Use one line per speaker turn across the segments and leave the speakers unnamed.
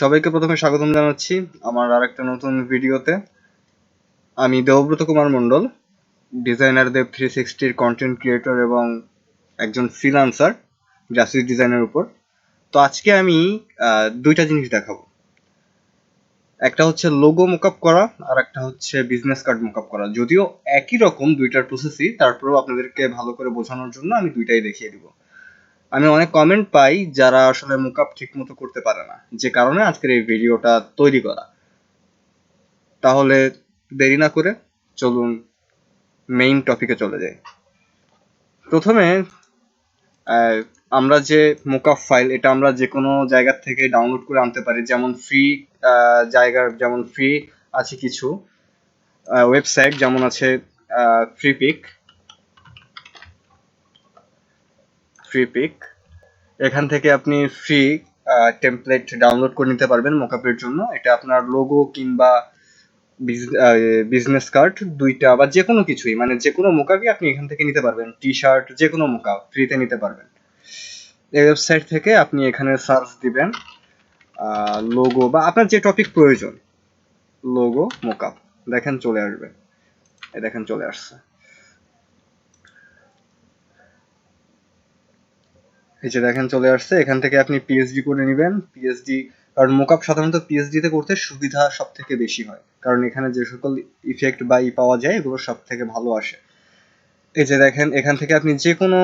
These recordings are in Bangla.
সবাইকে প্রথমে স্বাগতম জানাচ্ছি আমার আরেকটা নতুন ভিডিওতে। আমি দেবব্রত কুমার মণ্ডল, ডিজাইনার দেব 360-র কন্টেন্ট ক্রিয়েটর এবং একজন ফ্রিল্যান্সার গ্রাফিক ডিজাইনের উপর। তো আজকে আমি দুইটা জিনিস দেখাবো। একটা হচ্ছে লোগো মোকআপ করা আর একটা হচ্ছে বিজনেস কার্ড মোকআপ করা। যদিও একই রকম দুইটার প্রসেসই, তারপরেও আপনাদেরকে ভালো করে বোঝানোর জন্য আমি দুইটাই দেখিয়ে দিব। আমি অনেক কমেন্ট পাই যারা আসলে মোকআপ ঠিক মতো করতে পারে না, যে কারণে আজকের এই ভিডিওটা তৈরি করা। তাহলে দেরি না করে চলুন মেইন টপিকে চলে যাই। প্রথমে আমরা যে মোকআপ ফাইল, এটা আমরা যে কোনো জায়গা থেকে ডাউনলোড করে আনতে পারি। যেমন ফ্রি জায়গার, যেমন ফ্রি আছে কিছু ওয়েবসাইট, যেমন আছে ফ্রি পিক। এখান থেকে আপনি ফ্রি টেমপ্লেট ডাউনলোড করে নিতে পারবেন মোকআপের জন্য। এটা আপনার লোগো কিংবা বিজনেস কার্ড দুইটা বা যে কোনো কিছুই, মানে যে কোনো মোকআপই আপনি এখান থেকে নিতে পারবেন। টি শার্ট, যে কোনো মোকআপ ফ্রিতে নিতে পারবেন। এই ওয়েবসাইট থেকে আপনি এখানে সার্চ দিবেন লোগো বা আপনার যে টপিক প্রয়োজন, লোগো মোকআপ, দেখেন চলে আসবে। দেখেন চলে আসছে। এই যে দেখেন চলে আসছে। এখান থেকে আপনি পিএইচডি করে নেবেন। পিএইচডি, কারণ মোকআপ সাধারণত পিএইচডি তে করতে সুবিধা সব থেকে বেশি হয়, কারণ এখানে যে সকল ইফেক্ট বা পাওয়া যায় এগুলো সব থেকে ভালো আসে। এই যে দেখেন, এখান থেকে আপনি যে কোনো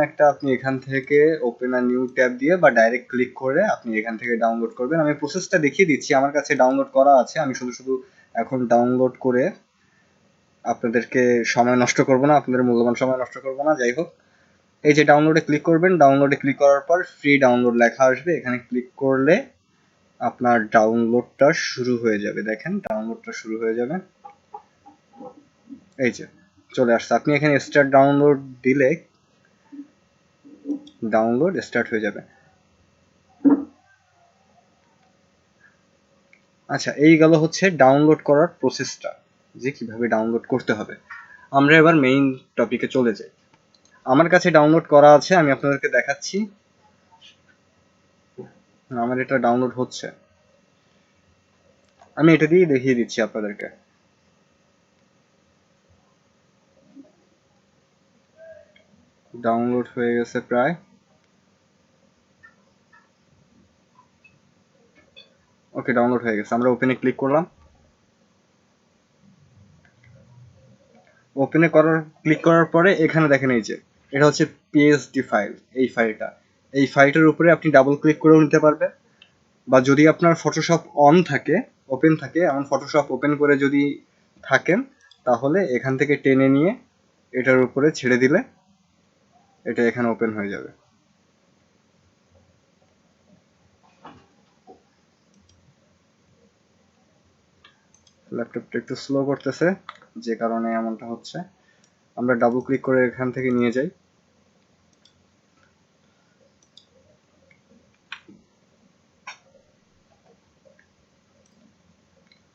একটা আপনি এখান থেকে ওপেন আ নিউ ট্যাব দিয়ে বা ডাইরেক্ট ক্লিক করে আপনি এখান থেকে ডাউনলোড করবেন। আমি প্রসেসটা দেখিয়ে দিচ্ছি, আমার কাছে ডাউনলোড করা আছে। আমি শুধু এখন ডাউনলোড করে আপনাদেরকে সময় নষ্ট করব না, আপনাদের মূল্যবান সময় নষ্ট করব না। যাই হোক, এই যে ডাউনলোডে ক্লিক করবেন। ডাউনলোডে ক্লিক করার পর ফ্রি ডাউনলোড লেখা আসবে। এখানে ক্লিক করলে আপনার ডাউনলোডটা শুরু হয়ে যাবে। দেখেন ডাউনলোডটা শুরু হয়ে যাবে। এই যে চলে আসছে। আপনি এখানে স্টার্ট ডাউনলোড দিলে ডাউনলোড স্টার্ট হয়ে যাবে। আচ্ছা, এই গেল হচ্ছে ডাউনলোড করার প্রসেসটা, যে কিভাবে ডাউনলোড করতে হবে। আমরা এবার মেইন টপিকে চলে যাই। আমার কাছে ডাউনলোড করা আছে, আমি আপনাদেরকে দেখাচ্ছি। আমার এটা ডাউনলোড হচ্ছে, আমি এটা দিয়ে দেখিয়ে দিচ্ছি আপনাদেরকে। ডাউনলোড হয়ে গেছে প্রায়। ওকে, ডাউনলোড হয়ে গেছে। আমরা ওপেনে ক্লিক করলাম। ওপেনে ক্লিক করার পরে এখানে দেখেন, এই যে এটা হচ্ছে পিএসডি ফাইল। এই ফাইলটার উপরে আপনি ডাবল ক্লিক করেও নিতে পারবেন, বা যদি আপনার ফটোশপ অন থাকে, ওপেন থাকে, এমন ফটোশপ ওপেন করে যদি থাকেন, তাহলে এখান থেকে টেনে নিয়ে এটার উপরে ছেড়ে দিলে এটা এখানে ওপেন হয়ে যাবে। ল্যাপটপটা একটু স্লো করতেছে, যে কারণে এমনটা হচ্ছে। আমরা ডাবল ক্লিক করে এখান থেকে নিয়ে যাই।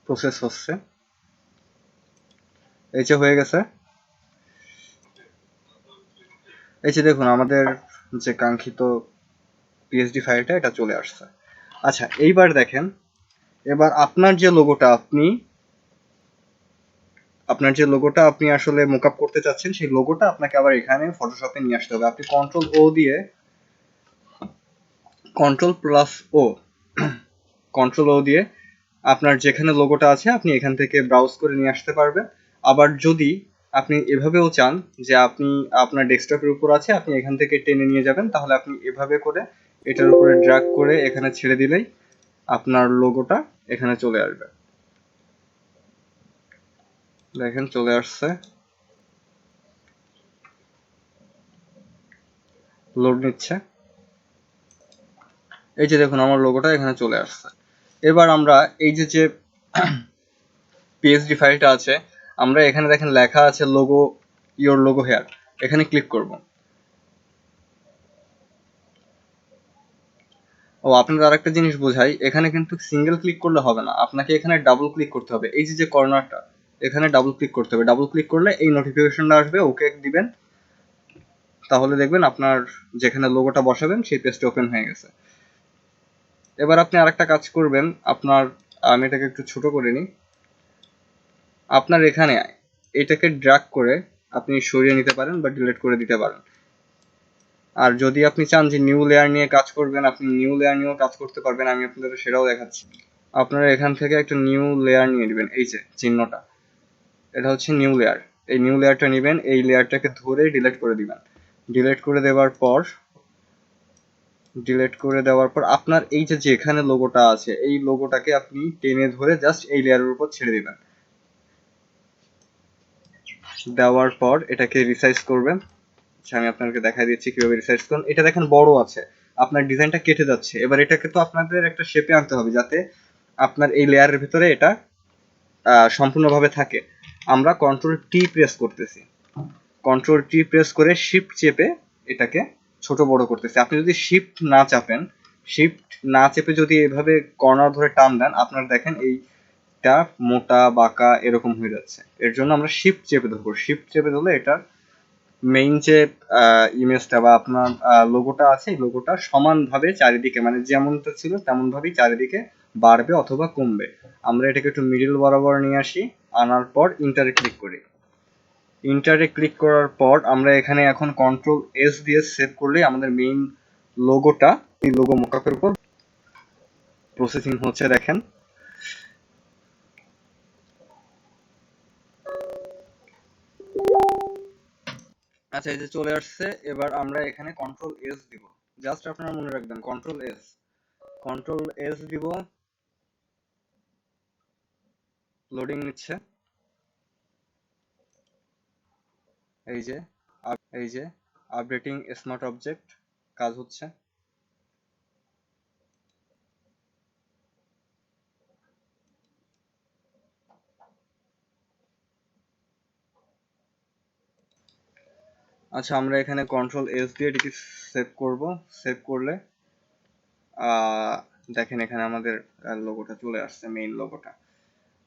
প্রসেস হচ্ছে। এই যে হয়ে গেছে। এই যে দেখুন, আমাদের যে কাঙ্ক্ষিত পিএসডি ফাইলটা এটা চলে আসছে। আচ্ছা, এইবার দেখেন, এবার আপনার যে লোগোটা আপনি আসলে মোকআপ করতে চাচ্ছেন, সেই লোগোটা আপনাকে আবার এখানে ফটোশপে নিয়ে আসতে হবে। আপনি কন্ট্রোল ও দিয়ে আপনার যেখানে লোগোটা আছে আপনি এখান থেকে ব্রাউজ করে নিয়ে আসতে পারবেন। আবার যদি আপনি এভাবেও চান যে আপনি আপনার ডেস্কটপের উপর আছে, আপনি এখান থেকে টেনে নিয়ে যাবেন, তাহলে আপনি এভাবে করে এটার উপরে ড্র্যাগ করে এখানে ছেড়ে দিলেই আপনার লোগোটা এখানে চলে আসবে। দেখেন চলে আসছে, লোড নিচ্ছে। এই যে দেখুন, আমার লোগোটা এখানে চলে আসছে। এবার আমরা এই যে পিএসডি ফাইলটা আছে, আমরা এখানে দেখেন লেখা আছে লোগো, ইওর লোগো হেয়ার। এখানে ক্লিক করব। ও, আপনাদের আরেকটা জিনিস বোঝাই, এখানে কিন্তু সিঙ্গেল ক্লিক করলে হবে না, আপনাকে এখানে ডাবল ক্লিক করতে হবে। এই যে কর্নারটা, এখানে ডাবল ক্লিক করতে হবে। ডাবল ক্লিক করলে এই নোটিফিকেশনটা আসবে, ওকে দিবেন, তাহলে দেখবেন আপনার যেখানে লোগোটা বসাবেন সেই পেজটা ওপেন হয়ে গেছে। এবার আপনি আরেকটা কাজ করবেন, আমি এটাকে একটু ছোট করে নিই। আপনার এখানে এটাকে ড্র্যাগ করে আপনি সরিয়ে নিতে পারেন বা ডিলিট করে দিতে পারেন। আর যদি আপনি চান যে নিউ লেয়ার নিয়ে কাজ করবেন, আপনি নিউ লেয়ার নিয়েও কাজ করতে পারবেন। আমি আপনাদের সেটাও দেখাচ্ছি। আপনারা এখান থেকে একটা নিউ লেয়ার নিয়ে নেবেন, এই যে চিহ্নটা, এটা হচ্ছে নিউ লেয়ার। এই নিউ লেয়ারটা নেবেন, এই লেয়ারটাকে ধরে ডিলিট করে দিবেন। ডিলিট করে দেওয়ার পর আপনার এই যে যেখানে লোগোটা আছে, এই লোগোটাকে আপনি টেনে ধরে জাস্ট এই লেয়ারের উপর ছেড়ে দিবেন। দেওয়ার পর এটাকে রিসাইজ করবেন। আমি আপনাকে দেখাই দিচ্ছি কিভাবে রিসাইজ করুন। এটা দেখেন বড় আছে, আপনার ডিজাইনটা কেটে যাচ্ছে। এবার এটাকে তো আপনাদের একটা শেপে আনতে হবে যাতে আপনার এই লেয়ারের ভিতরে এটা সম্পূর্ণভাবে থাকে। আমরা কন্ট্রোল টি প্রেস করতেছি, কন্ট্রোল টি প্রেস করে শিফট চেপে এটাকে ছোট বড় করতেছি। আপনি যদি শিফট না চেপে যদি এভাবে কর্নার ধরে টান দেন, আপনার দেখেন এইটা মোটা বাঁকা এরকম হয়ে যাচ্ছে। এর জন্য আমরা শিফট চেপে ধরবো। শিফট চেপে ধরলে এটার মেইন যে ইমেজটা বা আপনার লোগোটা আছে, এই লোগোটা সমানভাবে চারিদিকে, মানে যেমনটা ছিল তেমনভাবেই চারিদিকে বাড়বে অথবা কমবে। আমরা এটাকে একটু মিডল বরাবর নিয়ে আসি, আনার পর ইন্টারে ক্লিক করি। ইন্টারে ক্লিক করার পর আমরা এখানে এখন কন্ট্রোল এস দিয়ে সেভ করলে আমাদের মেইন লোগোটা, এই লোগো মকআপের উপর প্রসেসিং হচ্ছে দেখেন। আচ্ছা, এই যে চলে আসছে। এবার আমরা এখানে কন্ট্রোল এস দিব। জাস্ট আপনারা মনে রাখবেন কন্ট্রোল এস দিব। লোডিং নিচ্ছে, এই যে আপডেটিং স্মার্ট অবজেক্ট কাজ হচ্ছে। আচ্ছা, আমরা এখানে কন্ট্রোল এস দিয়ে এটিকে সেভ করব। সেভ করলে দেখেন এখানে আমাদের লোগোটা চলে আসছে, মেইন লোগোটা।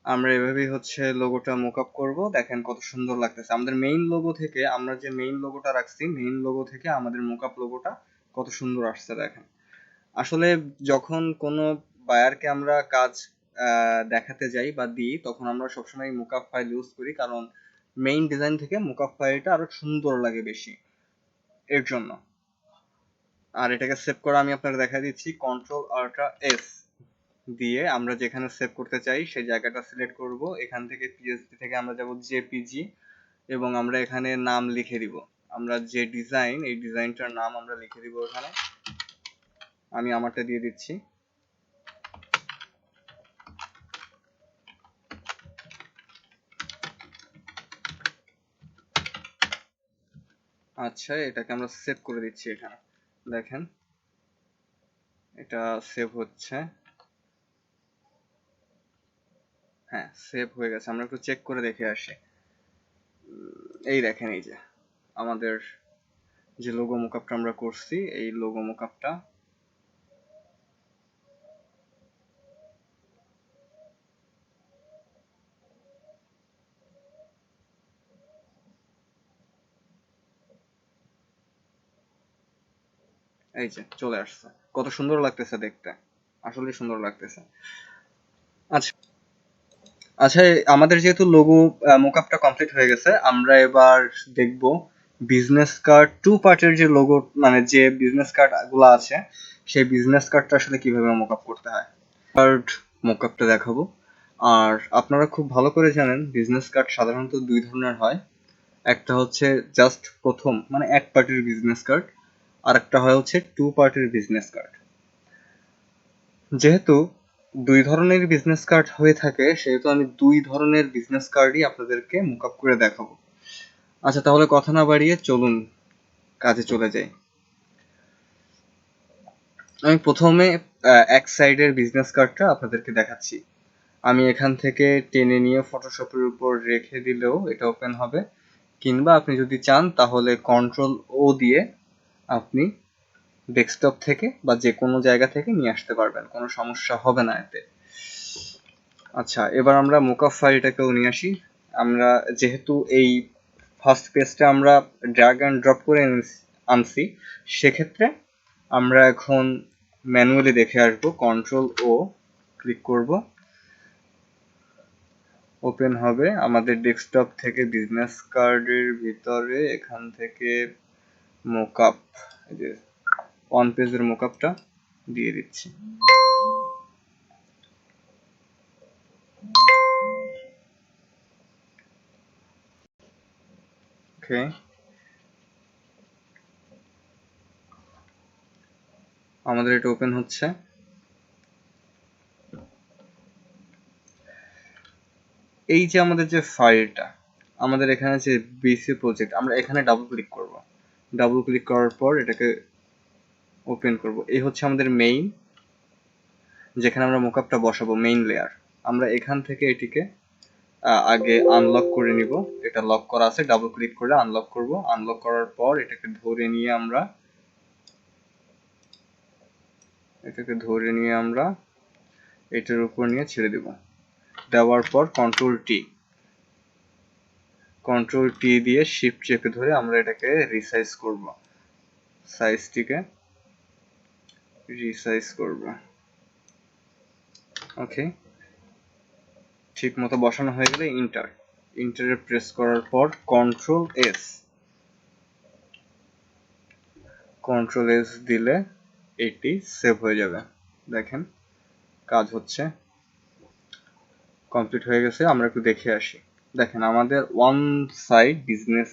আমরা এভাবেই হচ্ছে লোগোটা মকআপ করব। দেখেন কত সুন্দর লাগতেছে। আমাদের মেইন লোগো থেকে, আমরা যে মেইন লোগোটা রাখছি, মেইন লোগো থেকে আমাদের মকআপ লোগোটা কত সুন্দর আসছে দেখেন। আসলে যখন কোনো বায়ারকে আমরা কাজ দেখাতে যাই বা দিই, তখন আমরা সবসময় মকআপ ফাইল ইউজ করি, কারণ মেইন ডিজাইন থেকে মকআপ ফাইলটা আরো সুন্দর লাগে বেশি, এর জন্য। আর এটাকে সেভ করা আমি আপনাকে দেখাই দিচ্ছি। কন্ট্রোল আল্ট্রা এস দিয়ে আমরা যেখানে সেভ করতে চাই সেই জায়গাটা সিলেক্ট করব। এখান থেকে পিএসপি থেকে আমরা যাব জেপিজি এবং আমরা এখানে নাম লিখে দিব। আমরা যে ডিজাইন, এই ডিজাইনটার নাম আমরা লিখে দিব এখানে। আমি আমারটা দিয়ে দিচ্ছি। আচ্ছা, এটাকে আমরা সেভ করে দিচ্ছি এখানে। দেখেন এটা সেভ হচ্ছে। হ্যাঁ, সেভ হয়ে গেছে। আমরা একটু চেক করে দেখে আসি। এই দেখেন, এই যে আমাদের যে লোগো মকআপটা আমরা করছি, এই লোগো মকআপটা এই যে চলে আসছে। কত সুন্দর লাগতেছে দেখতে, আসলে সুন্দর লাগতেছে। আচ্ছা আচ্ছা, আমাদের যেহেতু লোগো মকআপটা কমপ্লিট হয়ে গেছে, আমরা এবার দেখব বিজনেস কার্ড 2 পার্টের যে লোগো, মানে যে বিজনেস কার্ড গুলো আছে, সেই বিজনেস কার্ডটা আসলে কিভাবে মকআপ করতে হয়। কার্ড মকআপটা দেখাবো। আর আপনারা খুব ভালো করে জানেন বিজনেস কার্ড সাধারণত 2 ধরনের হয়। একটা হচ্ছে জাস্ট প্রথম, মানে এক পার্টির বিজনেস কার্ড, আর একটা হয় হচ্ছে 2 পার্টির বিজনেস কার্ড। যেহেতু 2 ধরনের বিজনেস কার্ড হয়ে থাকে, সেহেতু আমি 2 ধরনের বিজনেস কার্ডই আপনাদেরকে মকআপ করে দেখাবো। আচ্ছা, তাহলে কথা না বাড়িয়ে চলুন কাজে চলে যাই। আমি প্রথমে এক সাইডের বিজনেস কার্ডটা আপনাদেরকে দেখাচ্ছি। আমি এখান থেকে টেনে নিয়ে ফটোশপের উপর রেখে দিলেও এটা ওপেন হবে, কিংবা আপনি যদি চান তাহলে কন্ট্রোল ও দিয়ে আপনি ডেস্কটপ থেকে বা যে কোনো জায়গা থেকে নিয়ে আসতে পারবেন, কোনো সমস্যা হবে না এতে। আচ্ছা, এবার আমরা মকআপ ফাইলটাকেও নিয়ে আসি। আমরা যেহেতু এই ফার্স্ট পেজটা আমরা ড্র্যাগ অ্যান্ড ড্রপ করে আনছি, সেক্ষেত্রে আমরা এখন ম্যানুয়ালি দেখে আসবো, কন্ট্রোল ও ক্লিক করব, ওপেন হবে আমাদের ডেস্কটপ থেকে বিজনেস কার্ডের ভিতরে। এখান থেকে মোকআপ, এই যে ওয়ান পেজের মোকআপটা দিয়ে দিচ্ছি। ওকে, আমাদের এটা ওপেন হচ্ছে। এই যে আমাদের যে ফাইলটা, আমাদের এখানে যে বিসি প্রজেক্ট, আমরা এখানে ডাবল ক্লিক করব। ডাবল ক্লিক করার পর এটাকে ওপেন করব। এই হচ্ছে আমাদের মেইন, যেখানে আমরা মোকআপটা বসাবো, মেইন লেয়ার। আমরা এখান থেকে এটিকে আগে আনলক করে নিব। এটা লক করা আছে, ডাবল ক্লিক করে আনলক করব। আনলক করার পর এটাকে ধরে নিয়ে আমরা এটার উপর নিয়ে ছেড়ে দেব। দেওয়ার পর কন্ট্রোল টি দিয়ে শিফট চেপে ধরে আমরা এটাকে রিসাইজ করব, সাইজটিকে রিসাইজ করব। ওকে, ঠিক মতো বসানো হয়ে গেলে ইন্টারে প্রেস করার পর কন্ট্রোল এস দিলে এটি সেভ হয়ে যাবে। দেখেন কাজ হচ্ছে, কমপ্লিট হয়ে গেছে। আমরা একটু দেখে আসি। দেখেন আমাদের one side business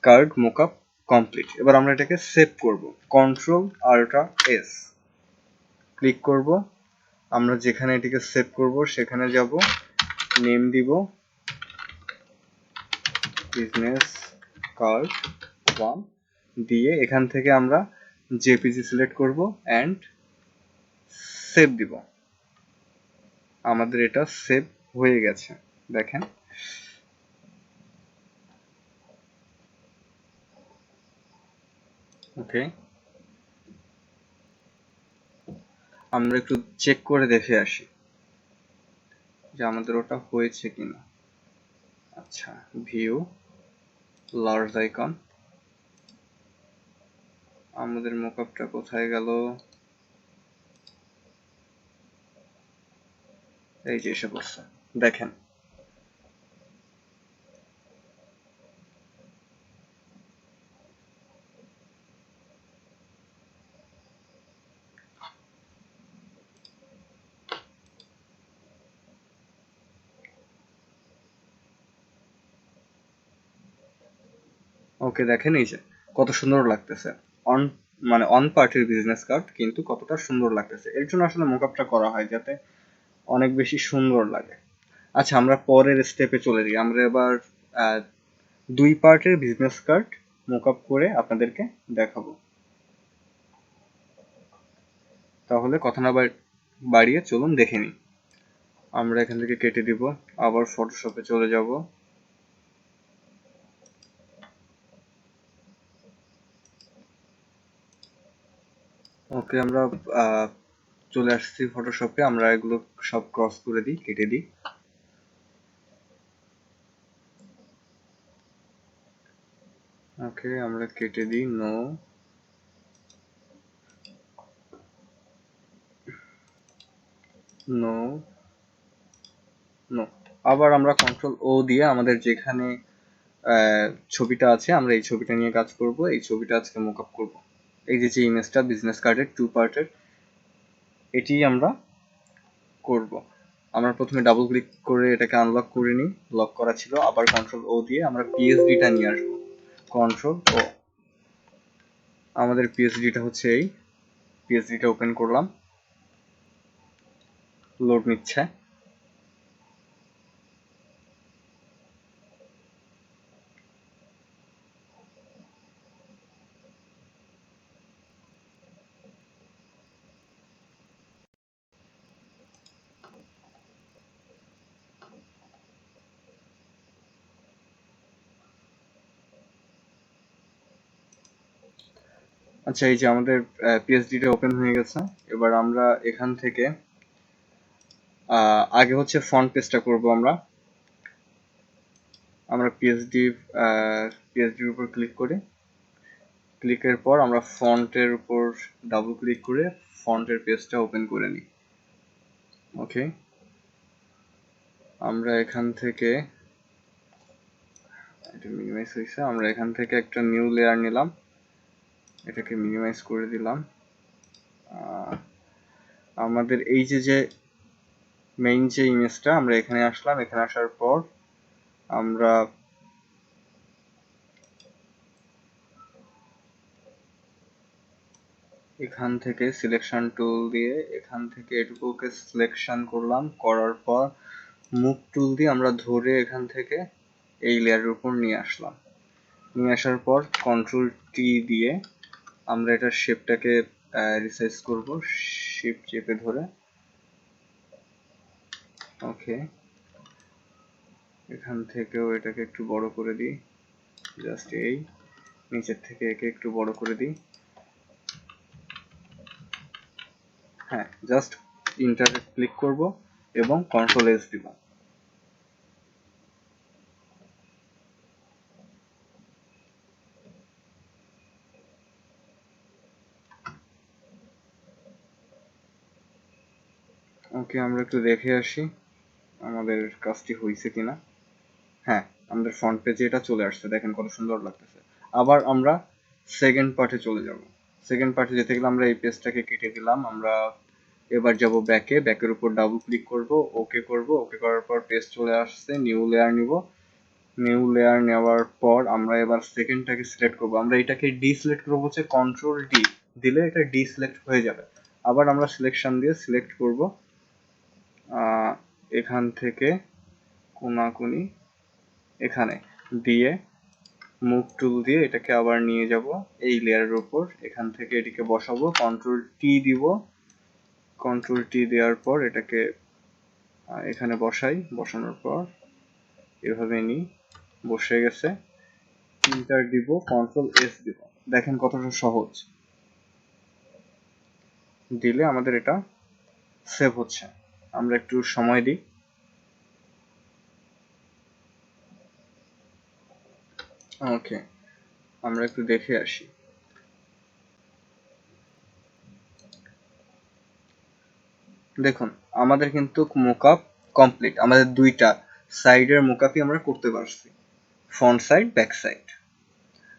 card mockup complete. এবার আমরা এটাকে সেভ করব। কন্ট্রোল আল্ট্রা এস ক্লিক করব। আমরা যেখানে এটিকে সেভ করব সেখানে যাব, নেম দিব বিজনেস কার্ড 1 দিয়ে এখান থেকে আমরা জেপিজি সিলেক্ট করব এন্ড সেভ দিব। আমাদের এটা সেভ হয়ে গেছে, দেখেন। ওকে, আমরা একটু চেক করে দেখে আসি যে আমাদের ওটা হয়েছে কিনা। আচ্ছা, ভিউ লার্জ আইকন, আমাদের মোকআপটা কোথায় গেল? এই যে এসে পড়ছে, দেখেন। ওকে, দেখেন এই যে কত সুন্দর লাগতেছে। অন মানে অন পার্টির বিজনেস কার্ড, কিন্তু কতটা সুন্দর লাগতেছে। এর জন্য আসলে মোকআপটা করা হয় যাতে অনেক বেশি সুন্দর লাগে। আচ্ছা, আমরা পরের স্টেপে চলে যাই। আমরা এবার দুই পার্টের বিজনেস কার্ড মোকআপ করে আপনাদেরকে দেখাবো। তাহলে কথা না বাড়িয়ে চলুন দেখে নিই। আমরা এখান থেকে কেটে দিব, আবার ফটোশপে চলে যাব। ওকে, আমরা চলে আসছি ফটোশপে। আমরা এগুলো সব ক্রস করে দিই, কেটে দিই। ওকে, আমরা কেটে দিই। No no no. আবার আমরা কন্ট্রোল ও দিয়ে আমাদের যেখানে ছবিটা আছে, আমরা এই ছবিটা নিয়ে কাজ করব। এই ছবিটা আজকে মোকআপ করব। এই যে ইমেজটা বিজনেস কার্ডের 2 পার্টের, এটি আমরা করব। আমরা প্রথমে ডাবল ক্লিক করে এটাকে আনলক করে নিই, লক করা ছিল। আবার কন্ট্রোল ও দিয়ে আমরা পিএসডিটা নিয়ে আসব। কন্ট্রোল ও, আমাদের পিএসডিটা হচ্ছে এই। পিএসডিটা ওপেন করলাম, লোড নিচ্ছে। আচ্ছা, এই যে আমাদের পিএসডিটা ওপেন হয়ে গেছে। এবার আমরা এখান থেকে আগে হচ্ছে ফন্ট পেজটা করব। আমরা পিএসডির উপর ক্লিক করে ক্লিকের পর আমরা ফন্টের উপর ডাবল ক্লিক করে ফন্টের পেজটা ওপেন করে নিই। ওকে, আমরা এখান থেকে এটা মিনিমাইজ হয়েছে, আমরা এখান থেকে একটা নিউ লেয়ার নিলাম, এটাকে মিনিমাইজ করে দিলাম। আমাদের এই যে মেইন যে ইমেজটা, আমরা এখানে আসলাম, এখানে আসার পর আমরা এখান থেকে সিলেকশন টুল দিয়ে এখান থেকে এটুকুকে সিলেকশন করলাম, করার পর মুভ টুল দিয়ে আমরা ধরে এখান থেকে এই লেয়ারের উপর নিয়ে আসলাম। নিয়ে আসার পর কন্ট্রোল টি দিয়ে আমরা এটার শেপটাকে রিসাইজ করব, শিফট চেপে ধরে। ওকে, এখান থেকেও এটাকে একটু বড় করে দিই, জাস্ট এই নিচের থেকে একে একটু বড় করে দিই। হ্যাঁ, জাস্ট ইন্টারে ক্লিক করব এবং কন্ট্রোল এস দিব। ওকে, আমরা একটু দেখে আসি আমাদের কাজটি হয়েছে কিনা। হ্যাঁ, আমাদের ফ্রন্ট পেজে এটা চলে আসছে, দেখেন কত সুন্দর লাগতেছে। আবার আমরা সেকেন্ড পার্টে চলে যাব। সেকেন্ড পার্টে যেতে গেলে আমরা এই পেজটাকে কেটে দিলাম, আমরা এবার যাব ব্যাকে, ব্যাকের উপর ডাবল ক্লিক করব, ওকে করব, ওকে করার পর পেজ চলে আসছে, নিউ লেয়ার নিব। নিউ লেয়ার নেওয়ার পর আমরা এবার সেকেন্ডটাকে সিলেক্ট করব, আমরা এটাকে ডি সিলেক্ট করব হচ্ছে কন্ট্রোল ডি দিলে এটা ডি সিলেক্ট হয়ে যাবে। আবার আমরা সিলেকশন দিয়ে সিলেক্ট করব, এখান থেকে কোনাকুনি এখানে দিয়ে মুভ টুল দিয়ে এটাকে আবার নিয়ে যাব এই লেয়ারের উপর, এখান থেকে এটিকে বসাবো, কন্ট্রোল টি দিব। কন্ট্রোল টি দেওয়ার পর এটাকে এখানে বসাই, বসানোর পর এভাবে নিই, বসে গেছে। ইন্টার দিব, কন্ট্রোল এস দিব, দেখেন কতটা সহজ। দিলে আমাদের এটা সেভ হচ্ছে। আমরা একটু সময় দিই। ওকে, আমরা একটু দেখে আসি। দেখুন আমাদের কিন্তু মোকআপ কমপ্লিট, আমাদের দুইটা সাইডের মোকআপই আমরা করতে পারছি, ফ্রন্ট সাইড ব্যাক সাইড।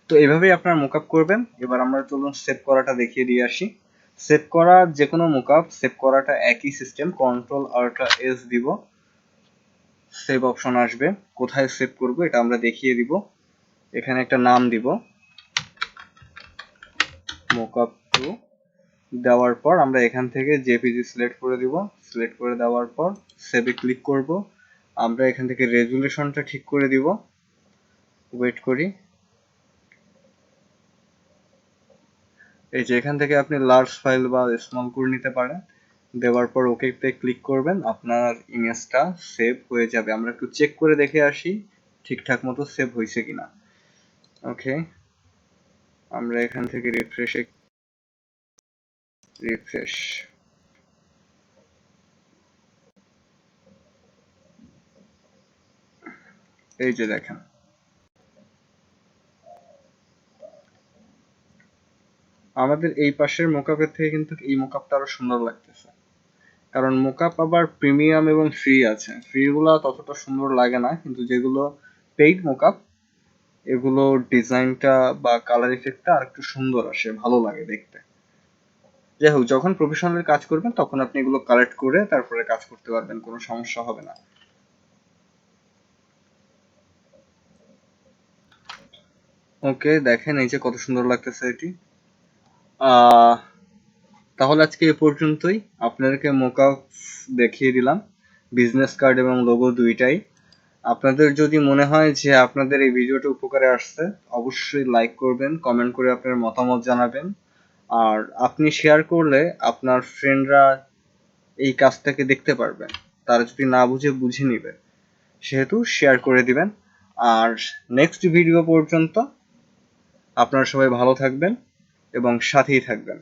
তো এভাবেই আপনারা মোকআপ করবেন। এবার আমরা চলুন সেভ করাটা দেখিয়ে দিয়ে আসি। সেভ করা যে কোনো মোকআপ সেভ করাটা একই সিস্টেম, কন্ট্রোল আল্ট্রা এস দিব, সেভ অপশন আসবে। কোথায় সেভ করব এটা আমরা দেখিয়ে দিব। এখানে একটা নাম দিব মোকআপ 2, দেওয়ার পর আমরা এখান থেকে জেপিজি সিলেক্ট করে দিব, সিলেক্ট করে দেওয়ার পর সেভে ক্লিক করব। আমরা এখান থেকে রেজুলেশনটা ঠিক করে দিব, ওয়েট করি। এই যে এখান থেকে আপনি লার্জ ফাইল বা স্মল করে নিতে পারেন। দেওয়ার পর ওকেতে ক্লিক করবেন, আপনার ইমেজটা সেভ হয়ে যাবে। আমরা একটু চেক করে দেখে আসি ঠিকঠাক মতো সেভ হয়েছে কিনা। ওকে, আমরা এখান থেকে রিফ্রেশ, এই যে দেখেন আমাদের এই পাশের মোকআপের থেকে কিন্তু এই মোকআপটা আরো সুন্দর লাগতেছে, কারণ মোকআপ আবার প্রিমিয়াম এবং ফ্রি আছে। ফ্রিগুলো ততটা সুন্দর লাগে না, কিন্তু যেগুলো পেইড মোকআপ এগুলো ডিজাইনটা বা কালার ইফেক্টটা আর একটু সুন্দর আসে, ভালো লাগে দেখতে। যাই হোক, যখন প্রফেশনাল কাজ করবেন তখন আপনি এগুলো কালেক্ট করে তারপরে কাজ করতে পারবেন, কোনো সমস্যা হবে না। ওকে, দেখেন এই যে কত সুন্দর লাগতেছে এটি। তাহলে আজকে এ পর্যন্তই, আপনাদেরকে মোকআপ দেখিয়ে দিলাম, বিজনেস কার্ড এবং লোগো দুইটাই। আপনাদের যদি মনে হয় যে আপনাদের এই ভিডিওটা উপকারে আসছে, অবশ্যই লাইক করবেন, কমেন্ট করে আপনার মতামত জানাবেন। আর আপনি শেয়ার করলে আপনার ফ্রেন্ডরা এই কাজটাকে দেখতে পারবেন, তারা যদি না বুঝে নিবে, সেহেতু শেয়ার করে দিবেন। আর নেক্সট ভিডিও পর্যন্ত আপনারা সবাই ভালো থাকবেন এবং সাথেই থাকবেন।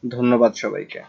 ধন্যবাদ সবাইকে।